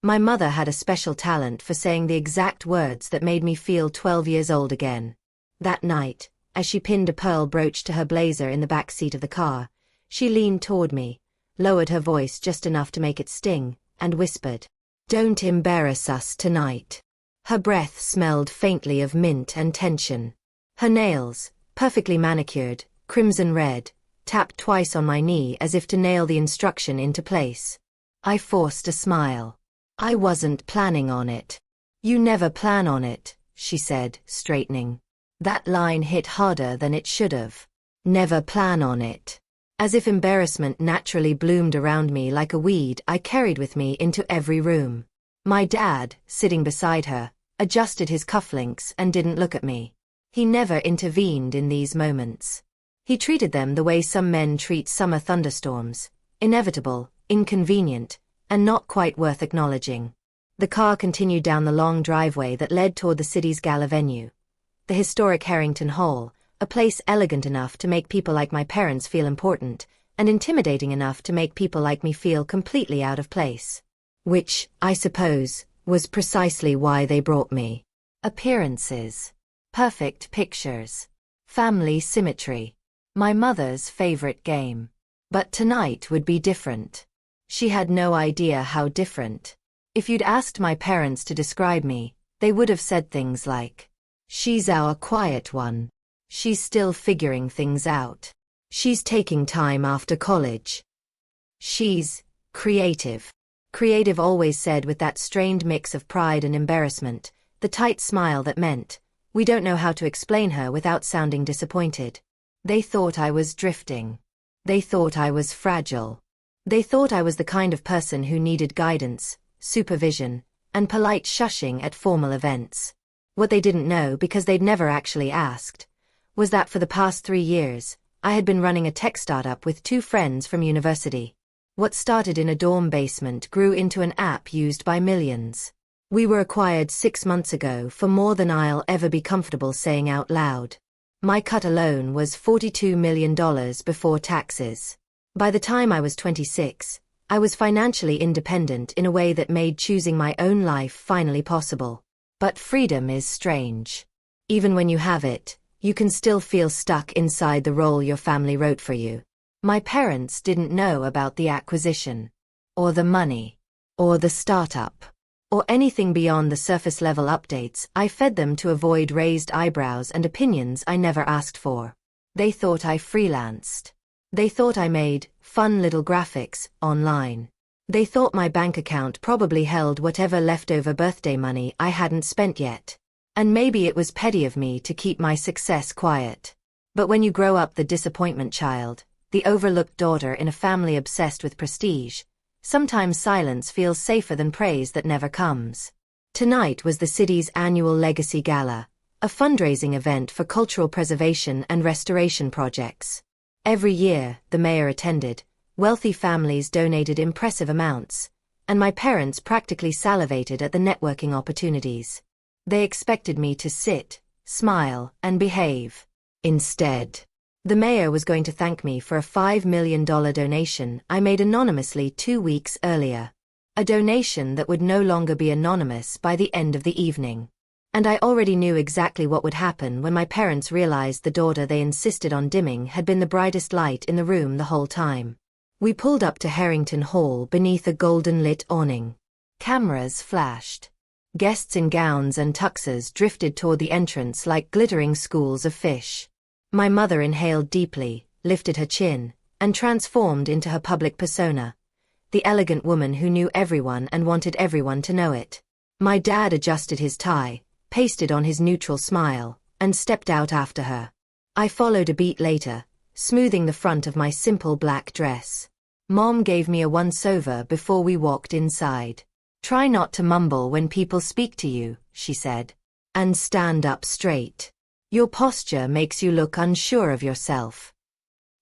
My mother had a special talent for saying the exact words that made me feel 12 years old again. That night, as she pinned a pearl brooch to her blazer in the back seat of the car, she leaned toward me, lowered her voice just enough to make it sting, and whispered, "Don't embarrass us tonight." Her breath smelled faintly of mint and tension. Her nails, perfectly manicured, crimson red, tapped twice on my knee as if to nail the instruction into place. I forced a smile. "I wasn't planning on it." "You never plan on it," she said, straightening. That line hit harder than it should have. Never plan on it. As if embarrassment naturally bloomed around me like a weed I carried with me into every room. My dad, sitting beside her, adjusted his cufflinks and didn't look at me. He never intervened in these moments. He treated them the way some men treat summer thunderstorms, inevitable, inconvenient, and not quite worth acknowledging. The car continued down the long driveway that led toward the city's gala venue. The historic Harrington Hall, a place elegant enough to make people like my parents feel important, and intimidating enough to make people like me feel completely out of place. Which, I suppose, was precisely why they brought me. Appearances. Perfect pictures. Family symmetry. My mother's favorite game. But tonight would be different. She had no idea how different. If you'd asked my parents to describe me, they would have said things like, "She's our quiet one. She's still figuring things out. She's taking time after college. She's creative." Creative always said with that strained mix of pride and embarrassment, the tight smile that meant, we don't know how to explain her without sounding disappointed. They thought I was drifting. They thought I was fragile. They thought I was the kind of person who needed guidance, supervision, and polite shushing at formal events. What they didn't know, because they'd never actually asked, was that for the past 3 years, I had been running a tech startup with 2 friends from university. What started in a dorm basement grew into an app used by millions. We were acquired 6 months ago for more than I'll ever be comfortable saying out loud. My cut alone was $42 million before taxes. By the time I was 26, I was financially independent in a way that made choosing my own life finally possible. But freedom is strange. Even when you have it, you can still feel stuck inside the role your family wrote for you. My parents didn't know about the acquisition, or the money, or the startup, or anything beyond the surface-level updates I fed them to avoid raised eyebrows and opinions I never asked for. They thought I freelanced. They thought I made fun little graphics online. They thought my bank account probably held whatever leftover birthday money I hadn't spent yet. And maybe it was petty of me to keep my success quiet. But when you grow up the disappointment child, the overlooked daughter in a family obsessed with prestige, sometimes silence feels safer than praise that never comes. Tonight was the city's annual Legacy Gala, a fundraising event for cultural preservation and restoration projects. Every year, the mayor attended, wealthy families donated impressive amounts, and my parents practically salivated at the networking opportunities. They expected me to sit, smile, and behave. Instead, the mayor was going to thank me for a $5 million donation I made anonymously 2 weeks earlier. A donation that would no longer be anonymous by the end of the evening. And I already knew exactly what would happen when my parents realized the daughter they insisted on dimming had been the brightest light in the room the whole time. We pulled up to Harrington Hall beneath a golden-lit awning. Cameras flashed. Guests in gowns and tuxes drifted toward the entrance like glittering schools of fish. My mother inhaled deeply, lifted her chin, and transformed into her public persona. The elegant woman who knew everyone and wanted everyone to know it. My dad adjusted his tie, pasted on his neutral smile, and stepped out after her. I followed a beat later, smoothing the front of my simple black dress. Mom gave me a once-over before we walked inside. "Try not to mumble when people speak to you," she said. "And stand up straight. Your posture makes you look unsure of yourself."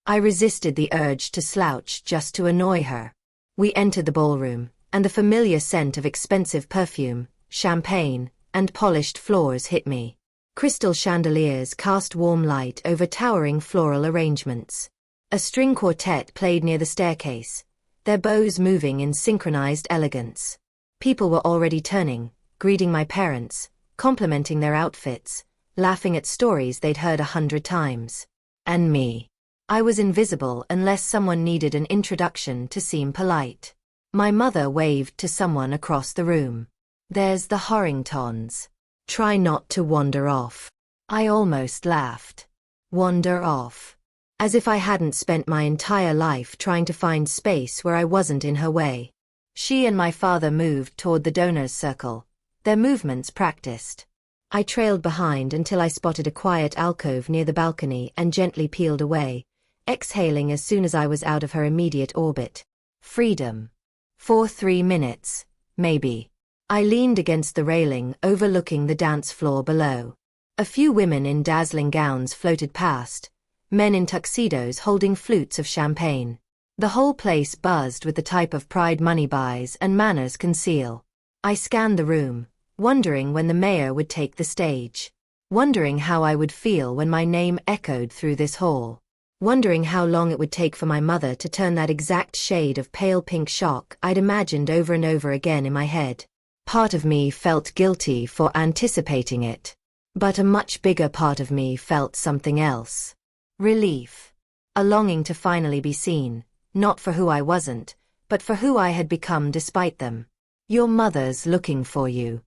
I resisted the urge to slouch just to annoy her. We entered the ballroom, and the familiar scent of expensive perfume, champagne, and polished floors hit me. Crystal chandeliers cast warm light over towering floral arrangements. A string quartet played near the staircase, their bows moving in synchronized elegance. People were already turning, greeting my parents, complimenting their outfits, laughing at stories they'd heard 100 times. And me. I was invisible unless someone needed an introduction to seem polite. My mother waved to someone across the room. "There's the Horringtons. Try not to wander off." I almost laughed. Wander off. As if I hadn't spent my entire life trying to find space where I wasn't in her way. She and my father moved toward the donors' circle, their movements practiced. I trailed behind until I spotted a quiet alcove near the balcony and gently peeled away, exhaling as soon as I was out of her immediate orbit. Freedom. For 3 minutes, maybe. I leaned against the railing overlooking the dance floor below. A few women in dazzling gowns floated past, men in tuxedos holding flutes of champagne. The whole place buzzed with the type of pride money buys and manners conceal. I scanned the room, wondering when the mayor would take the stage. Wondering how I would feel when my name echoed through this hall. Wondering how long it would take for my mother to turn that exact shade of pale pink shock I'd imagined over and over again in my head. Part of me felt guilty for anticipating it. But a much bigger part of me felt something else. Relief. A longing to finally be seen, not for who I wasn't, but for who I had become despite them. "Your mother's looking for you."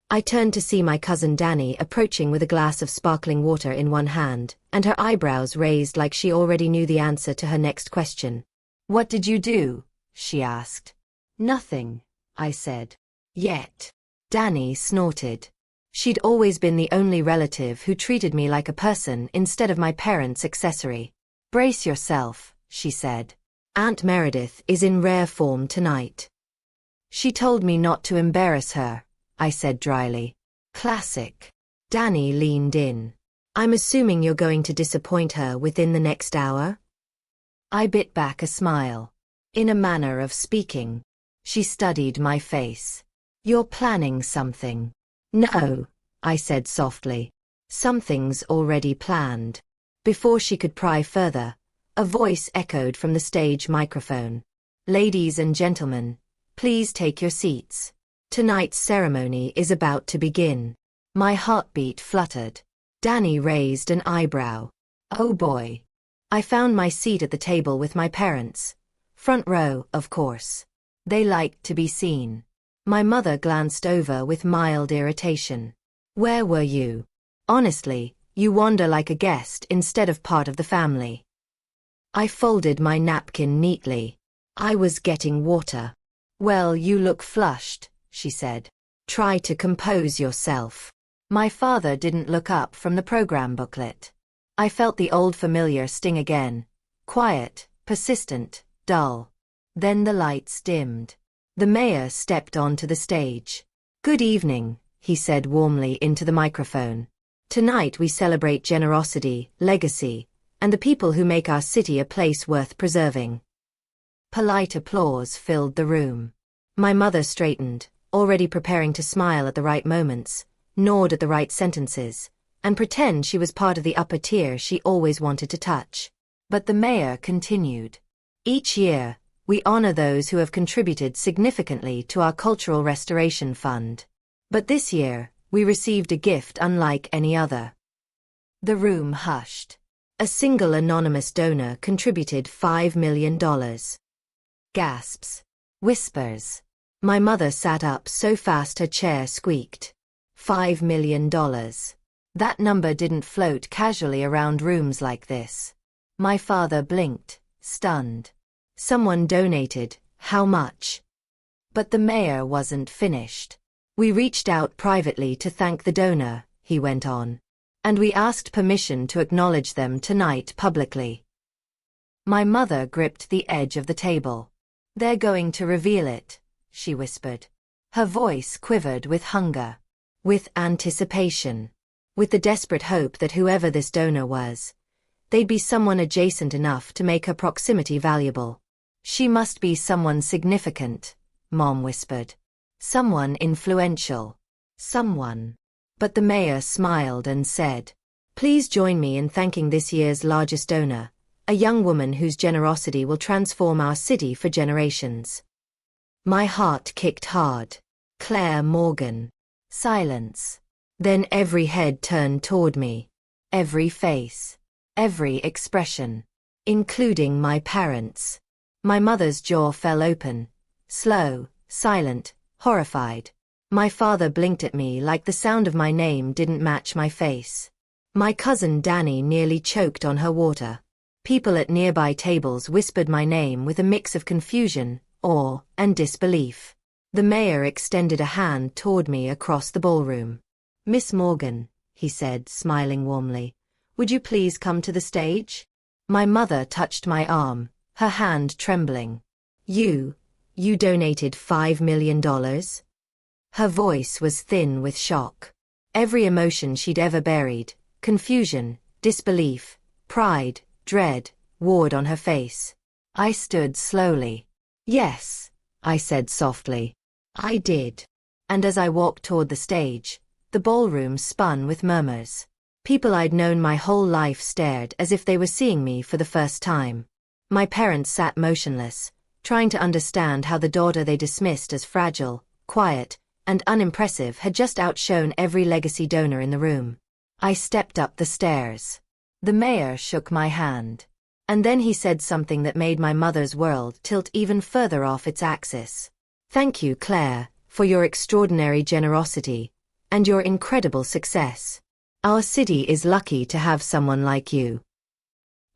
I turned to see my cousin Danny approaching with a glass of sparkling water in one hand, and her eyebrows raised like she already knew the answer to her next question. "What did you do?" she asked. "Nothing," I said. "Yet." Danny snorted. She'd always been the only relative who treated me like a person instead of my parents' accessory. "Brace yourself," she said. "Aunt Meredith is in rare form tonight." "She told me not to embarrass her," I said dryly. "Classic." Danny leaned in. "I'm assuming you're going to disappoint her within the next hour?" I bit back a smile. In a manner of speaking. She studied my face. "You're planning something." "No," I said softly. "Something's already planned." Before she could pry further, a voice echoed from the stage microphone. "Ladies and gentlemen, please take your seats. Tonight's ceremony is about to begin." My heartbeat fluttered. Danny raised an eyebrow. "Oh boy." I found my seat at the table with my parents. Front row, of course. They liked to be seen. My mother glanced over with mild irritation. "Where were you? Honestly, you wander like a guest instead of part of the family." I folded my napkin neatly. I was getting water. "Well, you look flushed," she said. "Try to compose yourself." My father didn't look up from the program booklet. I felt the old familiar sting again. Quiet, persistent, dull. Then the lights dimmed. The mayor stepped onto the stage. "Good evening," he said warmly into the microphone. "Tonight we celebrate generosity, legacy, and the people who make our city a place worth preserving." Polite applause filled the room. My mother straightened, already preparing to smile at the right moments, nod at the right sentences, and pretend she was part of the upper tier she always wanted to touch. But the mayor continued. "Each year, we honor those who have contributed significantly to our cultural restoration fund. But this year, we received a gift unlike any other." The room hushed. A single anonymous donor contributed $5 million. Gasps. Whispers. My mother sat up so fast her chair squeaked. $5 million. That number didn't float casually around rooms like this. My father blinked, stunned. "Someone donated, how much?" But the mayor wasn't finished. "We reached out privately to thank the donor," he went on. "And we asked permission to acknowledge them tonight publicly." My mother gripped the edge of the table. "They're going to reveal it," she whispered. Her voice quivered with hunger. With anticipation. With the desperate hope that whoever this donor was, they'd be someone adjacent enough to make her proximity valuable. "She must be someone significant," Mom whispered. "Someone influential. Someone." But the mayor smiled and said, "Please join me in thanking this year's largest donor, a young woman whose generosity will transform our city for generations." My heart kicked hard. Claire Morgan. Silence. Then every head turned toward me. Every face. Every expression. Including my parents. My mother's jaw fell open. Slow, silent, horrified. My father blinked at me like the sound of my name didn't match my face. My cousin Danny nearly choked on her water. People at nearby tables whispered my name with a mix of confusion, awe, and disbelief. The mayor extended a hand toward me across the ballroom. "Miss Morgan," he said, smiling warmly, "would you please come to the stage?" My mother touched my arm, her hand trembling. You donated $5 million? Her voice was thin with shock. Every emotion she'd ever buried, confusion, disbelief, pride, dread, warred on her face. I stood slowly. "Yes," I said softly. "I did." And as I walked toward the stage, the ballroom spun with murmurs. People I'd known my whole life stared as if they were seeing me for the first time. My parents sat motionless, trying to understand how the daughter they dismissed as fragile, quiet, and unimpressive had just outshone every legacy donor in the room. I stepped up the stairs. The mayor shook my hand. And then he said something that made my mother's world tilt even further off its axis. "Thank you, Claire, for your extraordinary generosity and your incredible success. Our city is lucky to have someone like you."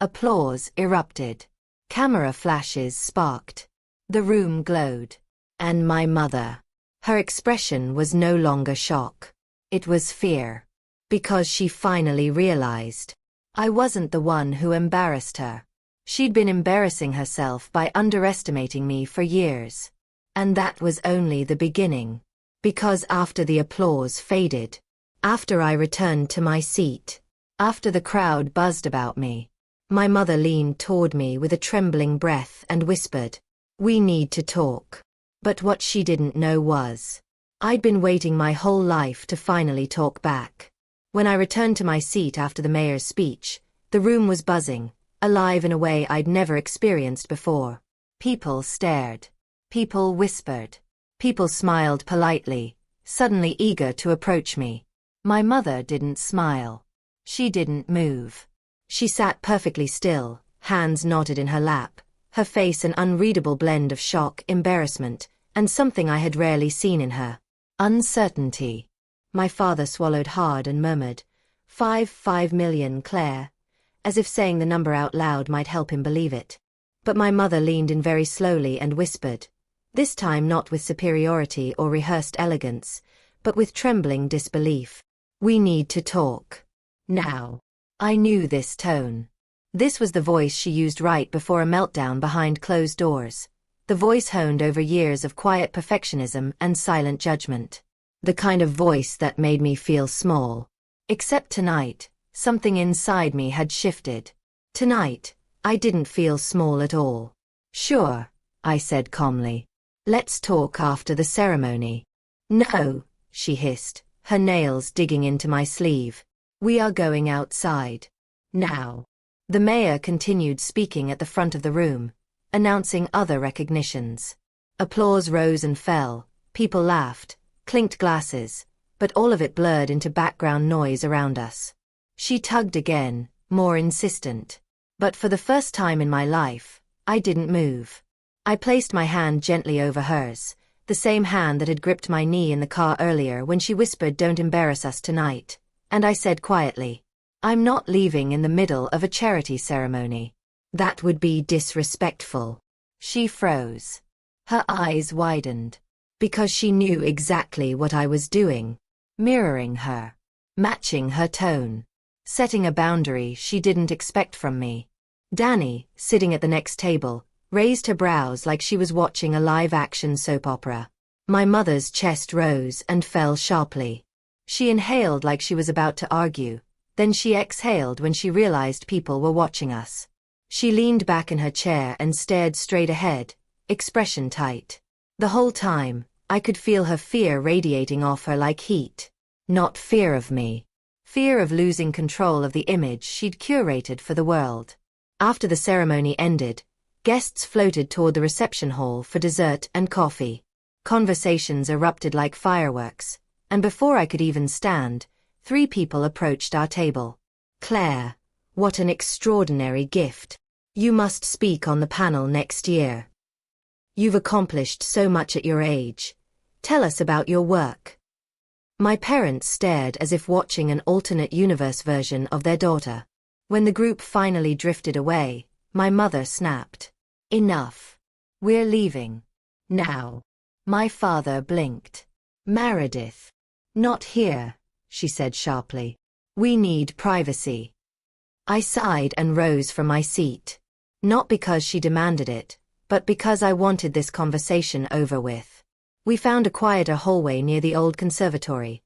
Applause erupted. Camera flashes sparked. The room glowed. And my mother. Her expression was no longer shock. It was fear. Because she finally realized. I wasn't the one who embarrassed her. She'd been embarrassing herself by underestimating me for years. And that was only the beginning. Because after the applause faded, after I returned to my seat, after the crowd buzzed about me, my mother leaned toward me with a trembling breath and whispered, "We need to talk." But what she didn't know was, I'd been waiting my whole life to finally talk back. When I returned to my seat after the mayor's speech, the room was buzzing, alive in a way I'd never experienced before. People stared. People whispered. People smiled politely, suddenly eager to approach me. My mother didn't smile. She didn't move. She sat perfectly still, hands knotted in her lap, her face an unreadable blend of shock, embarrassment, and something I had rarely seen in her. Uncertainty. My father swallowed hard and murmured, "5 million, Claire," as if saying the number out loud might help him believe it. But my mother leaned in very slowly and whispered, this time not with superiority or rehearsed elegance, but with trembling disbelief, "We need to talk. Now." I knew this tone. This was the voice she used right before a meltdown behind closed doors. The voice honed over years of quiet perfectionism and silent judgment. The kind of voice that made me feel small. Except tonight, something inside me had shifted. Tonight, I didn't feel small at all. "Sure," I said calmly. "Let's talk after the ceremony." "No," she hissed, her nails digging into my sleeve. "We are going outside. Now." The mayor continued speaking at the front of the room, announcing other recognitions. Applause rose and fell, people laughed, clinked glasses, but all of it blurred into background noise around us. She tugged again, more insistent. But for the first time in my life, I didn't move. I placed my hand gently over hers, the same hand that had gripped my knee in the car earlier when she whispered, "Don't embarrass us tonight." And I said quietly, "I'm not leaving in the middle of a charity ceremony. That would be disrespectful." She froze. Her eyes widened. Because she knew exactly what I was doing. Mirroring her. Matching her tone. Setting a boundary she didn't expect from me. Danny, sitting at the next table, raised her brows like she was watching a live-action soap opera. My mother's chest rose and fell sharply. She inhaled like she was about to argue, then she exhaled when she realized people were watching us. She leaned back in her chair and stared straight ahead, expression tight. The whole time, I could feel her fear radiating off her like heat. Not fear of me. Fear of losing control of the image she'd curated for the world. After the ceremony ended, guests floated toward the reception hall for dessert and coffee. Conversations erupted like fireworks, and before I could even stand, 3 people approached our table. "Claire, what an extraordinary gift. You must speak on the panel next year. You've accomplished so much at your age. Tell us about your work." My parents stared as if watching an alternate universe version of their daughter. When the group finally drifted away, my mother snapped, "Enough. We're leaving. Now." My father blinked. "Meredith. Not here," she said sharply. "We need privacy." I sighed and rose from my seat. Not because she demanded it, but because I wanted this conversation over with. We found a quieter hallway near the old conservatory,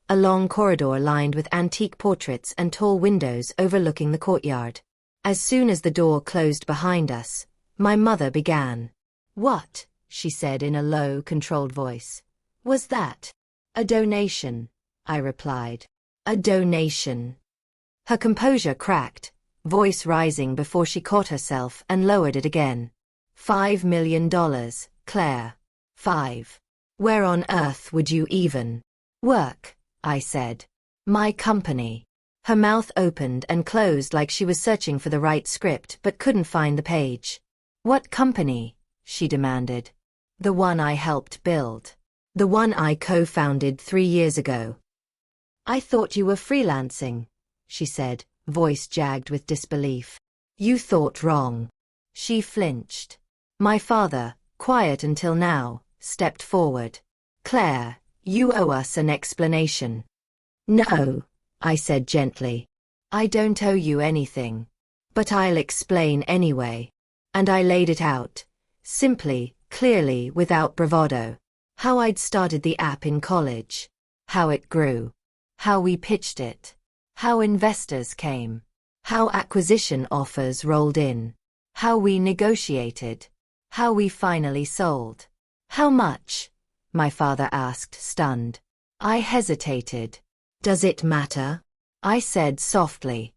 a long corridor lined with antique portraits and tall windows overlooking the courtyard. As soon as the door closed behind us, my mother began. "What?" she said in a low, controlled voice. "Was that?" "A donation," I replied. "A donation." Her composure cracked, voice rising before she caught herself and lowered it again. $5 million, Claire. 5. Where on earth would you even work? I said. "My company." Her mouth opened and closed like she was searching for the right script but couldn't find the page. "What company?" she demanded. "The one I helped build. The one I co-founded 3 years ago." "I thought you were freelancing," she said, voice jagged with disbelief. "You thought wrong." She flinched. My father, quiet until now, stepped forward. "Claire, you owe us an explanation." "No," I said gently. "I don't owe you anything. But I'll explain anyway." And I laid it out, simply, clearly, without bravado. How I'd started the app in college. How it grew. How we pitched it. How investors came. How acquisition offers rolled in. How we negotiated. How we finally sold. "How much?" my father asked, stunned. I hesitated. "Does it matter?" I said softly.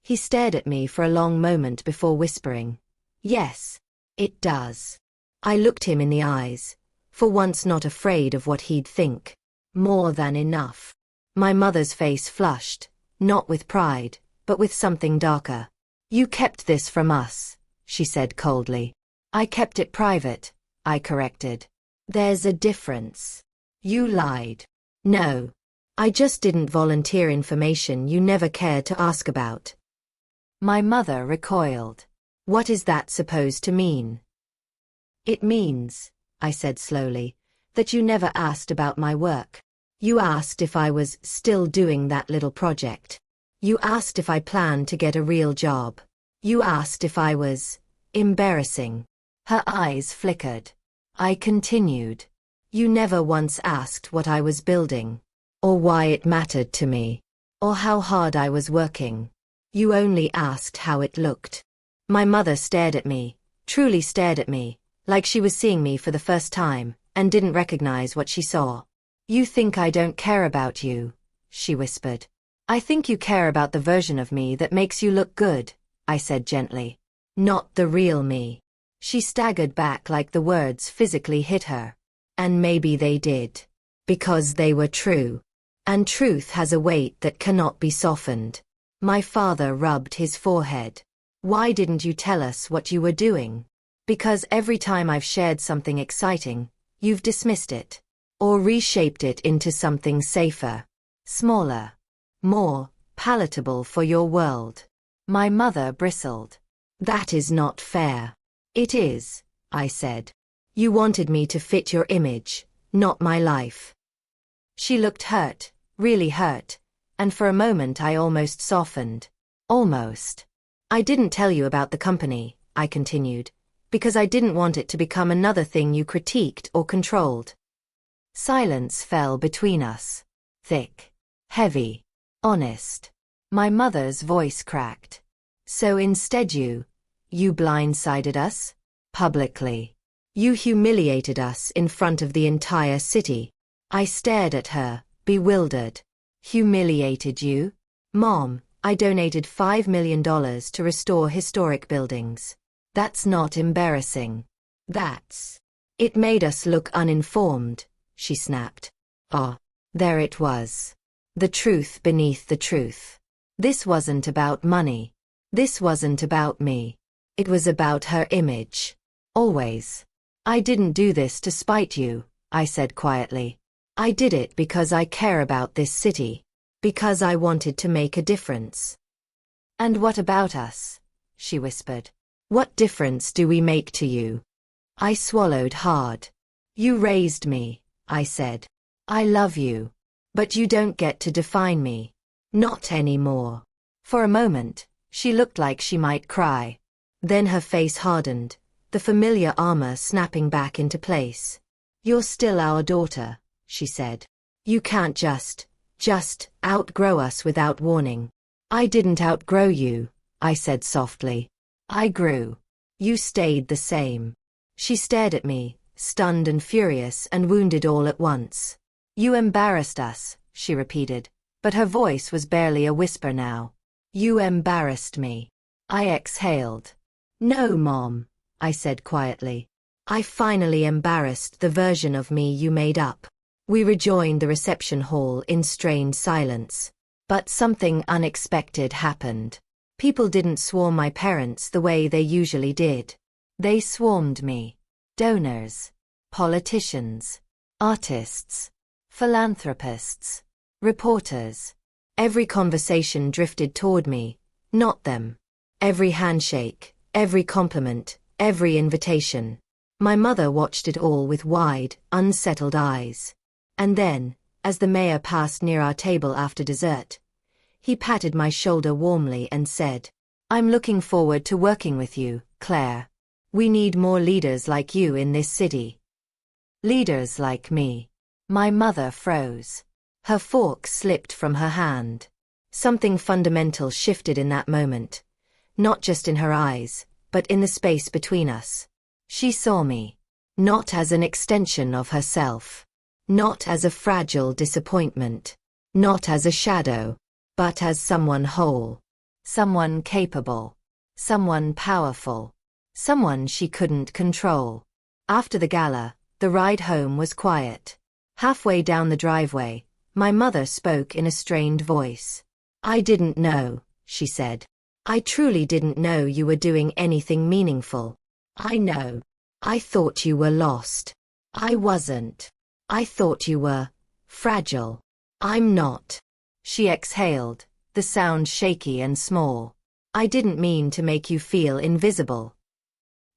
He stared at me for a long moment before whispering, "Yes, it does." I looked him in the eyes, for once not afraid of what he'd think. "More than enough." My mother's face flushed, not with pride, but with something darker. "You kept this from us," she said coldly. "I kept it private," I corrected. "There's a difference. You lied." "No. I just didn't volunteer information you never cared to ask about." My mother recoiled. "What is that supposed to mean?" "It means," I said slowly, "that you never asked about my work. You asked if I was still doing that little project. You asked if I planned to get a real job. You asked if I was embarrassing." Her eyes flickered. I continued. "You never once asked what I was building, or why it mattered to me, or how hard I was working. You only asked how it looked." My mother stared at me, truly stared at me, like she was seeing me for the first time, and didn't recognize what she saw. "You think I don't care about you," she whispered. "I think you care about the version of me that makes you look good," I said gently. "Not the real me." She staggered back like the words physically hit her. And maybe they did. Because they were true. And truth has a weight that cannot be softened. My father rubbed his forehead. "Why didn't you tell us what you were doing?" "Because every time I've shared something exciting, you've dismissed it. Or reshaped it into something safer, smaller, more palatable for your world." My mother bristled. "That is not fair." "It is," I said. "You wanted me to fit your image, not my life." She looked hurt, really hurt, and for a moment I almost softened. Almost. "I didn't tell you about the company," I continued, "because I didn't want it to become another thing you critiqued or controlled." Silence fell between us. Thick. Heavy. Honest. My mother's voice cracked. "So instead you blindsided us? Publicly. You humiliated us in front of the entire city." I stared at her, bewildered. "Humiliated you? Mom, I donated $5 million to restore historic buildings. That's not embarrassing. That's..." It made us look uninformed, she snapped. Ah, there it was. The truth beneath the truth. This wasn't about money. This wasn't about me. It was about her image. Always. I didn't do this to spite you, I said quietly. I did it because I care about this city. Because I wanted to make a difference. And what about us? She whispered. What difference do we make to you? I swallowed hard. You raised me, I said. I love you. But you don't get to define me. Not anymore. For a moment, she looked like she might cry. Then her face hardened, the familiar armor snapping back into place. You're still our daughter, she said. You can't just outgrow us without warning. I didn't outgrow you, I said softly. I grew. You stayed the same. She stared at me, stunned and furious and wounded all at once. You embarrassed us, she repeated, but her voice was barely a whisper now. You embarrassed me. I exhaled. No, Mom, I said quietly. I finally embarrassed the version of me you made up. We rejoined the reception hall in strained silence. But something unexpected happened. People didn't swarm my parents the way they usually did. They swarmed me. Donors, politicians, artists, philanthropists, reporters. Every conversation drifted toward me, not them. Every handshake, every compliment, every invitation. My mother watched it all with wide, unsettled eyes. And then, as the mayor passed near our table after dessert, he patted my shoulder warmly and said, I'm looking forward to working with you, Claire. We need more leaders like you in this city. Leaders like me. My mother froze. Her fork slipped from her hand. Something fundamental shifted in that moment, not just in her eyes, but in the space between us. She saw me, not as an extension of herself, not as a fragile disappointment, not as a shadow, but as someone whole, someone capable, someone powerful, someone she couldn't control. After the gala, the ride home was quiet. Halfway down the driveway, my mother spoke in a strained voice. I didn't know, she said. I truly didn't know you were doing anything meaningful. I know. I thought you were lost. I wasn't. I thought you were fragile. I'm not. She exhaled, the sound shaky and small. I didn't mean to make you feel invisible.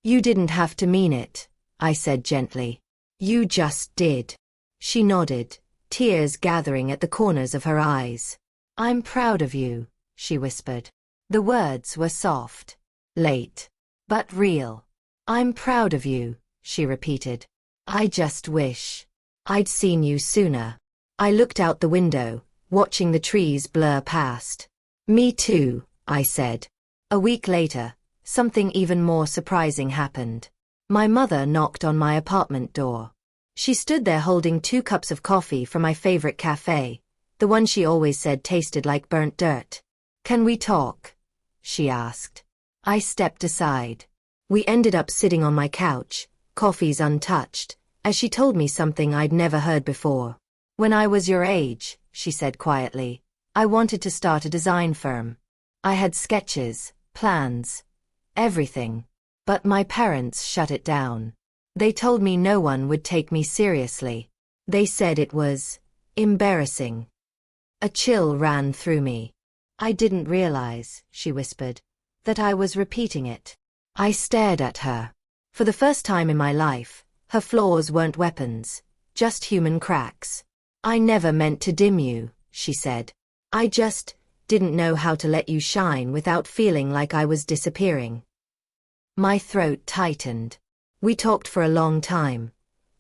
You didn't have to mean it, I said gently. You just did. She nodded, tears gathering at the corners of her eyes. I'm proud of you, she whispered. The words were soft, late, but real. I'm proud of you, she repeated. I just wish I'd seen you sooner. I looked out the window, watching the trees blur past. Me too, I said. A week later, something even more surprising happened. My mother knocked on my apartment door. She stood there holding 2 cups of coffee from my favorite cafe, the one she always said tasted like burnt dirt. Can we talk? She asked. I stepped aside. We ended up sitting on my couch, coffees untouched, as she told me something I'd never heard before. When I was your age, she said quietly, I wanted to start a design firm. I had sketches, plans, everything. But my parents shut it down. They told me no one would take me seriously. They said it was embarrassing. A chill ran through me. I didn't realize, she whispered, that I was repeating it. I stared at her. For the first time in my life, her flaws weren't weapons, just human cracks. I never meant to dim you, she said. I just didn't know how to let you shine without feeling like I was disappearing. My throat tightened. We talked for a long time,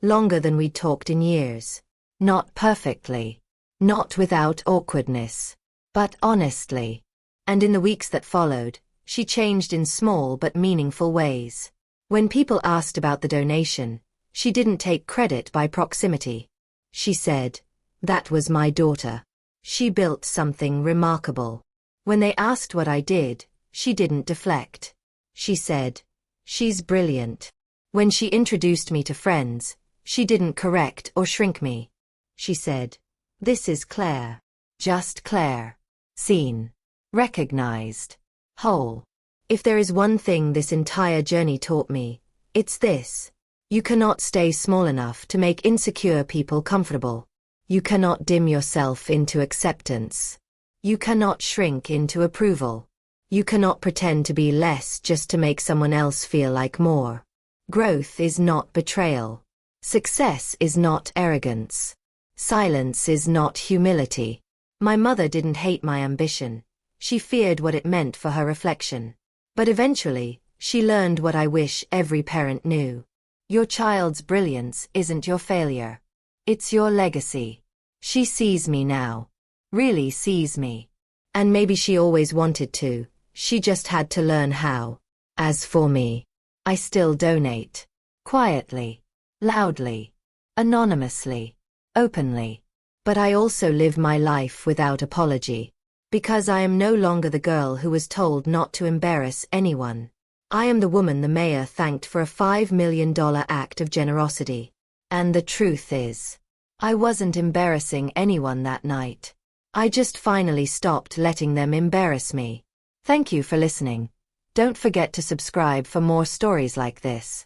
longer than we'd talked in years. Not perfectly, not without awkwardness, but honestly. And in the weeks that followed, she changed in small but meaningful ways. When people asked about the donation, she didn't take credit by proximity. She said, that was my daughter. She built something remarkable. When they asked what I did, she didn't deflect. She said, she's brilliant. When she introduced me to friends, she didn't correct or shrink me. She said, "This is Claire. Just Claire. Seen. Recognized. Whole." If there is one thing this entire journey taught me, it's this. You cannot stay small enough to make insecure people comfortable. You cannot dim yourself into acceptance. You cannot shrink into approval. You cannot pretend to be less just to make someone else feel like more. Growth is not betrayal. Success is not arrogance. Silence is not humility. My mother didn't hate my ambition. She feared what it meant for her reflection. But eventually, she learned what I wish every parent knew. Your child's brilliance isn't your failure. It's your legacy. She sees me now. Really sees me. And maybe she always wanted to, she just had to learn how. As for me, I still donate. Quietly. Loudly. Anonymously. Openly. But I also live my life without apology. Because I am no longer the girl who was told not to embarrass anyone. I am the woman the mayor thanked for a $5 million act of generosity. And the truth is, I wasn't embarrassing anyone that night. I just finally stopped letting them embarrass me. Thank you for listening. Don't forget to subscribe for more stories like this.